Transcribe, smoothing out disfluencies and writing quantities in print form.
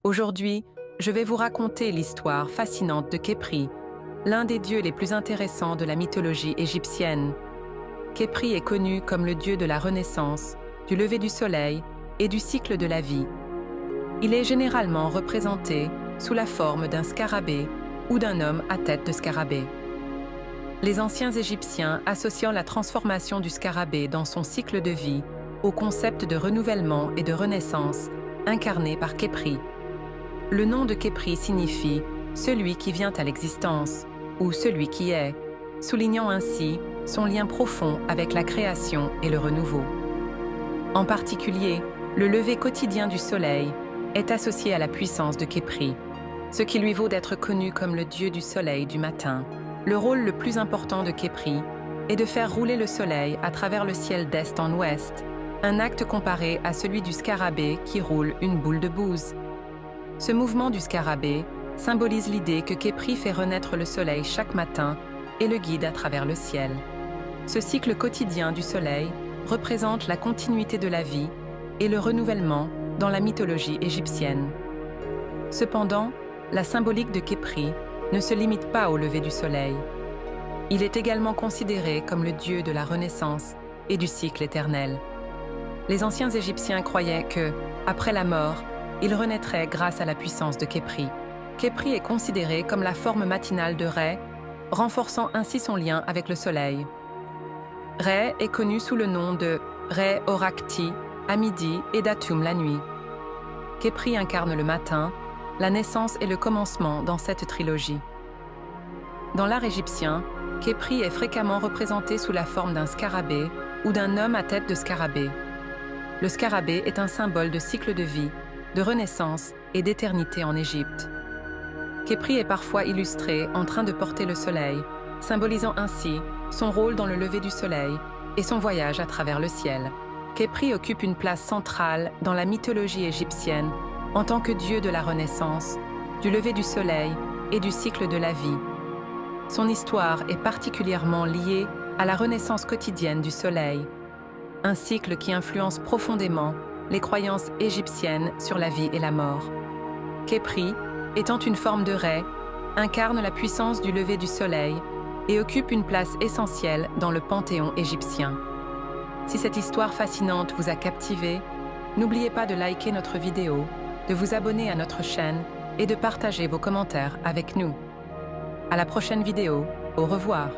Aujourd'hui, je vais vous raconter l'histoire fascinante de Khépri, l'un des dieux les plus intéressants de la mythologie égyptienne. Khépri est connu comme le dieu de la renaissance, du lever du soleil et du cycle de la vie. Il est généralement représenté sous la forme d'un scarabée ou d'un homme à tête de scarabée. Les anciens Égyptiens associant la transformation du scarabée dans son cycle de vie au concept de renouvellement et de renaissance incarné par Khépri. Le nom de Khépri signifie « celui qui vient à l'existence » ou « celui qui est », soulignant ainsi son lien profond avec la création et le renouveau. En particulier, le lever quotidien du soleil est associé à la puissance de Khépri, ce qui lui vaut d'être connu comme le dieu du soleil du matin. Le rôle le plus important de Khépri est de faire rouler le soleil à travers le ciel d'est en ouest, un acte comparé à celui du scarabée qui roule une boule de bouse. Ce mouvement du scarabée symbolise l'idée que Khépri fait renaître le soleil chaque matin et le guide à travers le ciel. Ce cycle quotidien du soleil représente la continuité de la vie et le renouvellement dans la mythologie égyptienne. Cependant, la symbolique de Khépri ne se limite pas au lever du soleil. Il est également considéré comme le dieu de la renaissance et du cycle éternel. Les anciens Égyptiens croyaient que, après la mort, il renaîtrait grâce à la puissance de Khépri. Khépri est considéré comme la forme matinale de Rê, renforçant ainsi son lien avec le soleil. Rê est connu sous le nom de Rê Orakti à midi et Datum la nuit. Khépri incarne le matin, la naissance et le commencement dans cette trilogie. Dans l'art égyptien, Khépri est fréquemment représenté sous la forme d'un scarabée ou d'un homme à tête de scarabée. Le scarabée est un symbole de cycle de vie, de renaissance et d'éternité en Égypte. Khépri est parfois illustré en train de porter le soleil, symbolisant ainsi son rôle dans le lever du soleil et son voyage à travers le ciel. Khépri occupe une place centrale dans la mythologie égyptienne en tant que dieu de la renaissance, du lever du soleil et du cycle de la vie. Son histoire est particulièrement liée à la renaissance quotidienne du soleil, un cycle qui influence profondément les croyances égyptiennes sur la vie et la mort. Khépri, étant une forme de Rê, incarne la puissance du lever du soleil et occupe une place essentielle dans le panthéon égyptien. Si cette histoire fascinante vous a captivé, n'oubliez pas de liker notre vidéo, de vous abonner à notre chaîne et de partager vos commentaires avec nous. À la prochaine vidéo, au revoir.